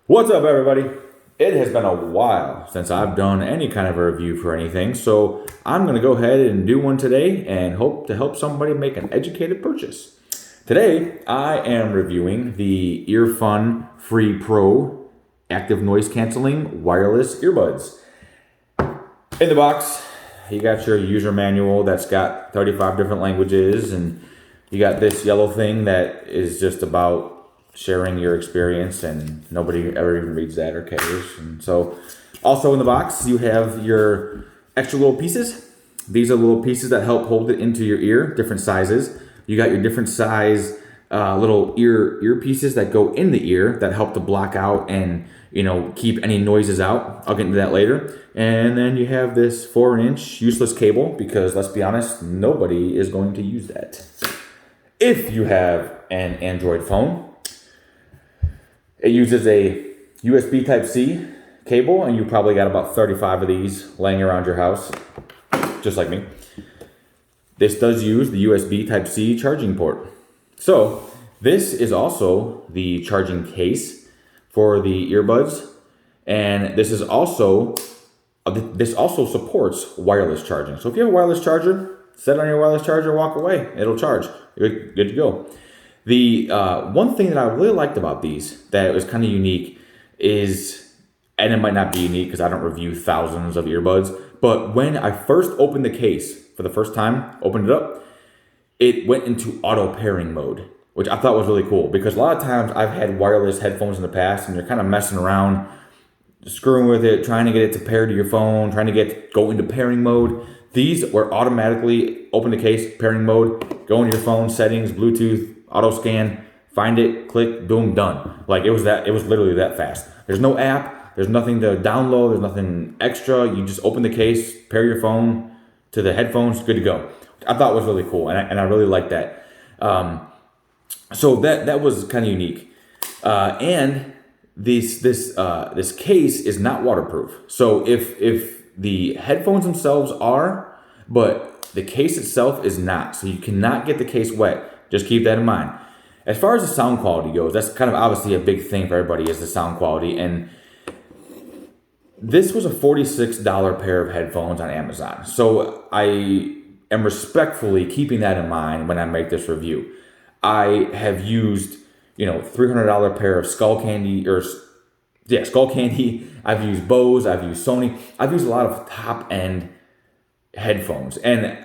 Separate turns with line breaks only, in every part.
What's up, everybody? It has been a while since I've done any kind of a review for anything, so I'm going to go ahead and do one today and hope to help somebody make an educated purchase. Today, I am reviewing the EARFUN Free Pro Active Noise Canceling Wireless Earbuds. In the box, you got your user manual that's got 35 different languages, and you got this yellow thing that is just about sharing your experience, and nobody ever even reads that or cares. And so also in the box you have your extra little pieces. These are little pieces that help hold it into your ear, different sizes. You got your different size little ear pieces that go in the ear that help to block out and keep any noises out. I'll get into that later. And then you have this 4-inch useless cable, because let's be honest, nobody is going to use that. If you have an Android phone, it uses a USB Type-C cable, and you probably got about 35 of these laying around your house, just like me. This does use the USB Type-C charging port. So this is also the charging case for the earbuds, and this also supports wireless charging. So if you have a wireless charger, set it on your wireless charger, walk away, it'll charge. You're good to go. The one thing that I really liked about these that was kind of unique is, and it might not be unique because I don't review thousands of earbuds, but when I first opened the case for the first time, opened it up, it went into auto pairing mode, which I thought was really cool, because a lot of times I've had wireless headphones in the past and you're kind of messing around, screwing with it, trying to get it to pair to your phone, trying to go into pairing mode. These were automatically open the case, pairing mode, go into your phone settings, Bluetooth, auto scan, find it, click, boom, done. Like it was literally that fast. There's no app, there's nothing to download, there's nothing extra. You just open the case, pair your phone to the headphones, good to go. I thought it was really cool, and I really liked that. So that was kind of unique. And this case is not waterproof. So if the headphones themselves are, but the case itself is not. So you cannot get the case wet. Just keep that in mind. As far as the sound quality goes, that's kind of obviously a big thing for everybody, is the sound quality. And this was a $46 pair of headphones on Amazon. So I am respectfully keeping that in mind when I make this review. I have used, $300 pair of Skull Candy. I've used Bose, I've used Sony. I've used a lot of top end headphones. And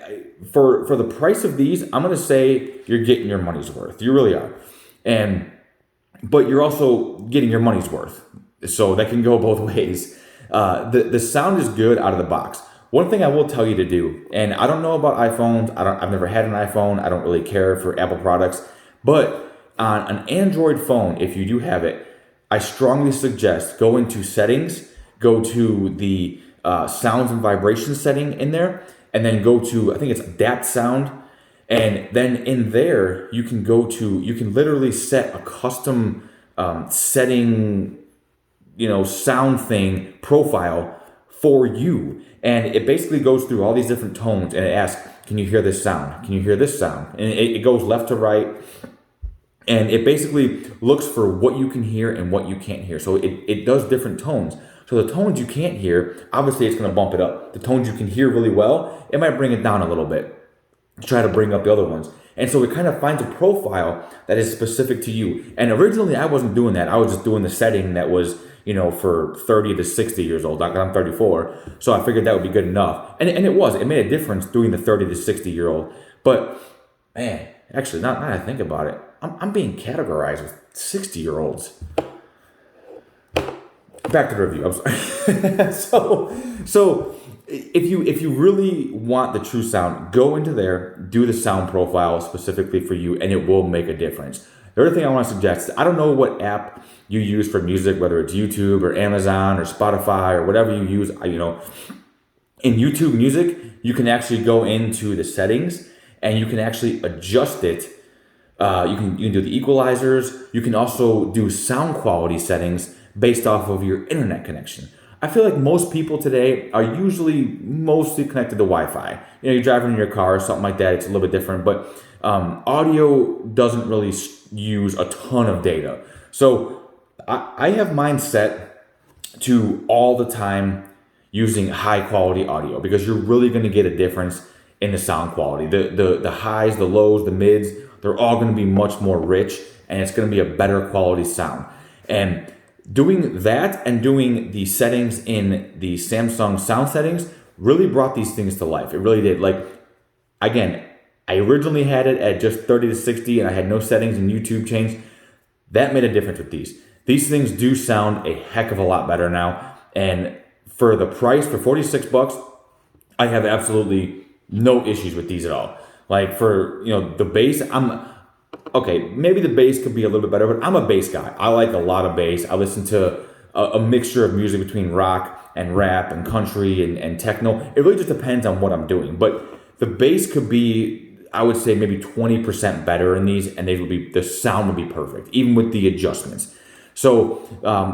for the price of these, I'm going to say you're getting your money's worth. You really are. But you're also getting your money's worth. So that can go both ways. The sound is good out of the box. One thing I will tell you to do, and I don't know about iPhones. I've never had an iPhone. I don't really care for Apple products. But on an Android phone, if you do have it, I strongly suggest go into settings, go to the sounds and vibrations setting in there, and then go to, I think it's adapt sound. And then in there, you can literally set a custom setting, sound thing profile for you. And it basically goes through all these different tones, and it asks, can you hear this sound? Can you hear this sound? And it goes left to right. And it basically looks for what you can hear and what you can't hear. So it does different tones. So the tones you can't hear, obviously it's going to bump it up. The tones you can hear really well, it might bring it down a little bit to try to bring up the other ones. And so it kind of finds a profile that is specific to you. And originally I wasn't doing that. I was just doing the setting that was, for 30 to 60 years old. I'm 34. So I figured that would be good enough. And it made a difference doing the 30 to 60 year old. But man, actually, now that I think about it, I'm being categorized with 60-year-olds. Back to the review. I'm sorry. so if you really want the true sound, go into there, do the sound profile specifically for you, and it will make a difference. The other thing I want to suggest, I don't know what app you use for music, whether it's YouTube or Amazon or Spotify or whatever you use. In YouTube Music, you can actually go into the settings and you can actually adjust it. You can do the equalizers. You can also do sound quality settings based off of your internet connection. I feel like most people today are usually mostly connected to Wi-Fi. You're driving in your car or something like that. It's a little bit different, but audio doesn't really use a ton of data. So I have mine set to all the time using high quality audio, because you're really going to get a difference in the sound quality. The highs, the lows, the mids, they're all going to be much more rich, and it's going to be a better quality sound. And doing that and doing the settings in the Samsung sound settings really brought these things to life. It really did. Like, again, I originally had it at just 30 to 60 and I had no settings and YouTube changed. That made a difference with these. These things do sound a heck of a lot better now. And for the price, for 46 bucks, I have absolutely no issues with these at all. Like, for, the bass, okay, maybe the bass could be a little bit better, but I'm a bass guy. I like a lot of bass. I listen to a mixture of music between rock and rap and country and techno. It really just depends on what I'm doing. But the bass could be, I would say, maybe 20% better in these, and the sound would be perfect, even with the adjustments. So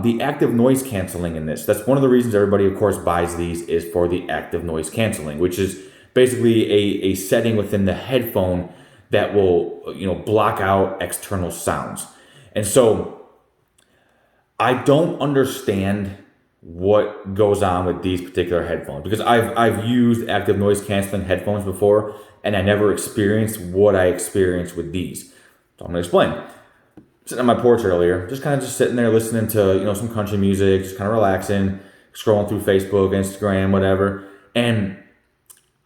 the active noise canceling in this, that's one of the reasons everybody, of course, buys these, is for the active noise canceling, which is basically a setting within the headphone that will, block out external sounds. And so I don't understand what goes on with these particular headphones, because I've used active noise canceling headphones before, and I never experienced what I experienced with these. So I'm gonna explain. Sitting on my porch earlier, just sitting there listening to, some country music, just kind of relaxing, scrolling through Facebook, Instagram, whatever. And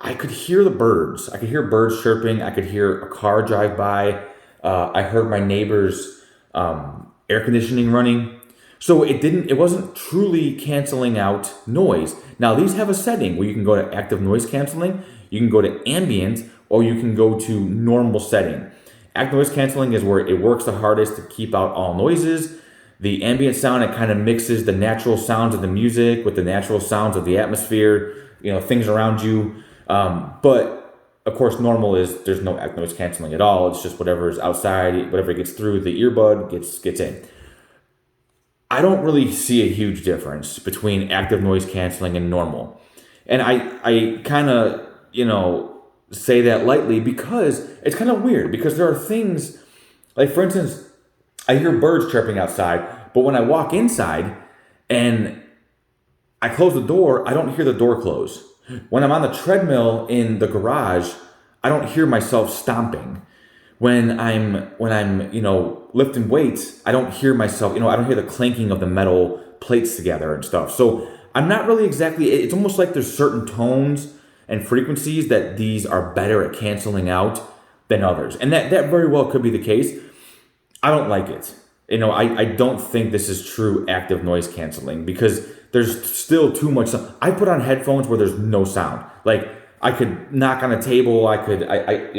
I could hear the birds. I could hear birds chirping. I could hear a car drive by. I heard my neighbor's air conditioning running. So it wasn't truly canceling out noise. Now, these have a setting where you can go to active noise canceling, you can go to ambient, or you can go to normal setting. Active noise canceling is where it works the hardest to keep out all noises. The ambient sound, it kind of mixes the natural sounds of the music with the natural sounds of the atmosphere, things around you. But of course, normal is there's no active noise canceling at all. It's just whatever is outside, whatever gets through the earbud gets in. I don't really see a huge difference between active noise canceling and normal. And I kind of, say that lightly, because it's kind of weird, because there are things, like, for instance, I hear birds chirping outside, but when I walk inside and I close the door, I don't hear the door close. When I'm on the treadmill in the garage, I don't hear myself stomping. When I'm lifting weights, I don't hear myself, I don't hear the clanking of the metal plates together and stuff. So I'm not really exactly, it's almost like there's certain tones and frequencies that these are better at canceling out than others. And that very well could be the case. I don't like it. I don't think this is true active noise canceling, because there's still too much sound. I put on headphones where there's no sound. Like, I could knock on a table,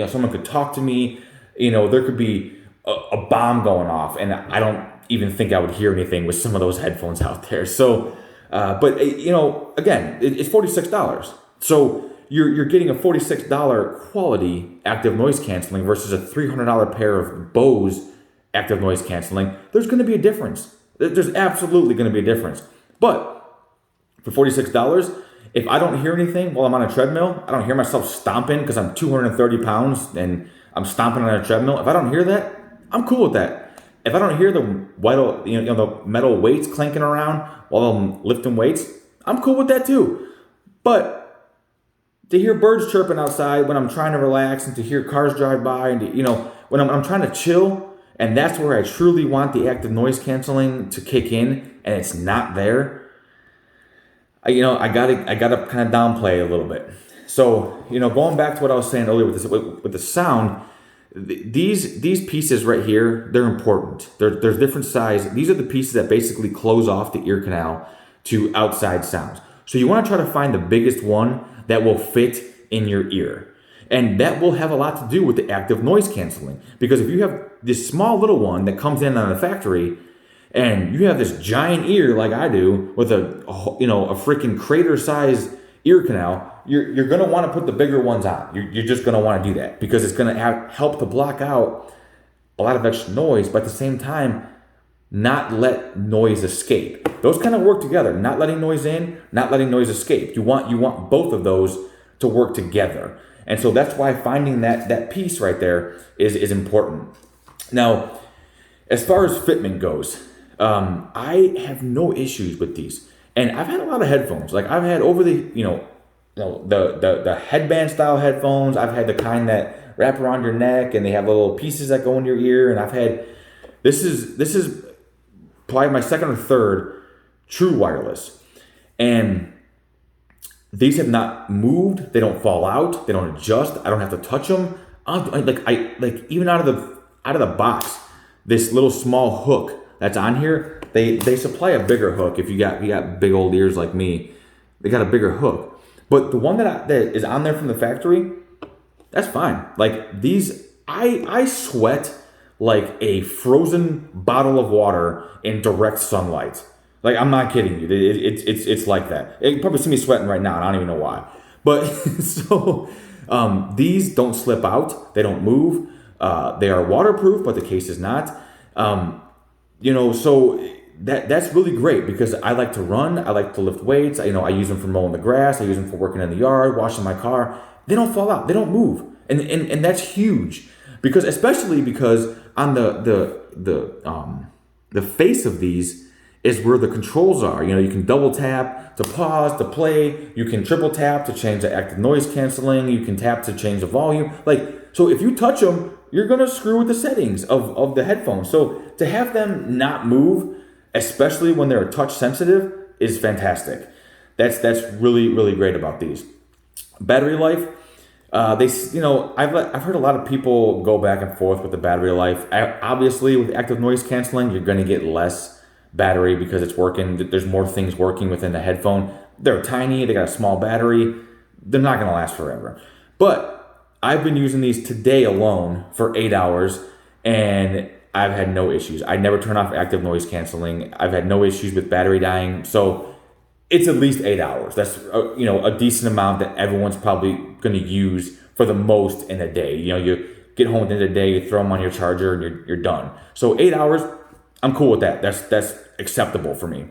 someone could talk to me, there could be a bomb going off, and I don't even think I would hear anything with some of those headphones out there. So, but again, it's $46. So you're getting a $46 quality active noise canceling versus a $300 pair of Bose active noise canceling. There's going to be a difference. There's absolutely going to be a difference. But for $46, if I don't hear anything while I'm on a treadmill, I don't hear myself stomping because I'm 230 pounds and I'm stomping on a treadmill. If I don't hear that, I'm cool with that. If I don't hear the the metal weights clanking around while I'm lifting weights, I'm cool with that too. But to hear birds chirping outside when I'm trying to relax, and to hear cars drive by, and when I'm trying to chill, and that's where I truly want the active noise canceling to kick in, and it's not there, I gotta kind of downplay a little bit. So going back to what I was saying earlier with the sound, these pieces right here, they're important. There's different size. These are the pieces that basically close off the ear canal to outside sounds. So you want to try to find the biggest one that will fit in your ear. And that will have a lot to do with the active noise canceling. Because if you have this small little one that comes in on the factory, and you have this giant ear like I do with a freaking crater-sized ear canal, you're going to want to put the bigger ones on. You're just going to want to do that, because it's going to help to block out a lot of extra noise, but at the same time, not let noise escape. Those kind of work together. Not letting noise in, not letting noise escape. You want both of those to work together. And so that's why finding that piece right there is important. Now, as far as fitment goes, I have no issues with these. And I've had a lot of headphones. Like I've had over the headband style headphones. I've had the kind that wrap around your neck and they have little pieces that go in your ear. And I've had this is probably my second or third true wireless. And these have not moved. They don't fall out. They don't adjust. I don't have to touch them. Like even out of the box, this little small hook that's on here, they supply a bigger hook. If you got big old ears like me, they got a bigger hook. But the one that is on there from the factory, that's fine. Like these, I sweat like a frozen bottle of water in direct sunlight. Like I'm not kidding you. It's like that. You can probably see me sweating right now, and I don't even know why. But so these don't slip out. They don't move. They are waterproof, but the case is not. So that's really great because I like to run. I like to lift weights. I use them for mowing the grass. I use them for working in the yard, washing my car. They don't fall out. They don't move, and that's huge because especially because on the face of these is where the controls are. You can double tap to pause, to play. You can triple tap to change the active noise canceling. You can tap to change the volume. So if you touch them, you're going to screw with the settings of the headphones. So to have them not move, especially when they're touch sensitive, is fantastic. That's really, really great about these. Battery life. I've heard a lot of people go back and forth with the battery life. Obviously, with active noise canceling, you're going to get less battery because it's working. There's more things working within the headphone. They're tiny. They got a small battery. They're not going to last forever. But I've been using these today alone for 8 hours, and I've had no issues. I never turn off active noise canceling. I've had no issues with battery dying. So it's at least 8 hours. That's a decent amount that everyone's probably going to use for the most in a day. You get home at the end of the day, you throw them on your charger, and you're done. So 8 hours, I'm cool with that. That's acceptable for me.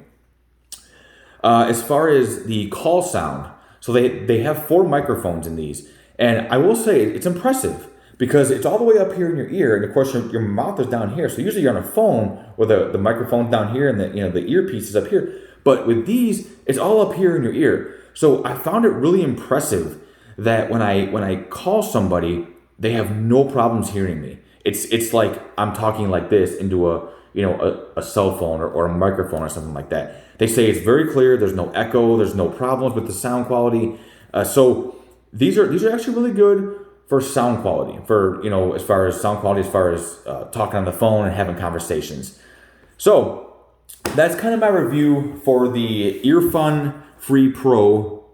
As far as the call sound, so they have 4 microphones in these, and I will say it's impressive because it's all the way up here in your ear, and of course your mouth is down here. So usually you're on a phone where the microphone's down here and the earpiece is up here. But with these, it's all up here in your ear. So I found it really impressive that when I call somebody, they have no problems hearing me. It's like I'm talking like this into a cell phone or a microphone or something like that. They say it's very clear. There's no echo. There's no problems with the sound quality. So these are actually really good for sound quality. As far as sound quality, as far as talking on the phone and having conversations. So that's kind of my review for the EARFUN Free Pro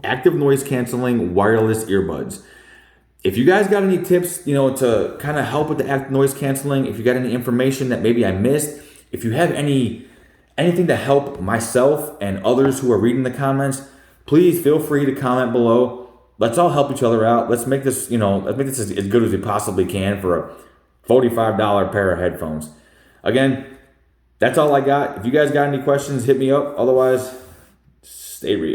active noise canceling wireless earbuds. If you guys got any tips, to kind of help with the active noise canceling, if you got any information that maybe I missed, if you have anything to help myself and others who are reading the comments, please feel free to comment below. Let's all help each other out. Let's make this, as good as we possibly can for a $45 pair of headphones. Again, that's all I got. If you guys got any questions, hit me up. Otherwise, stay real.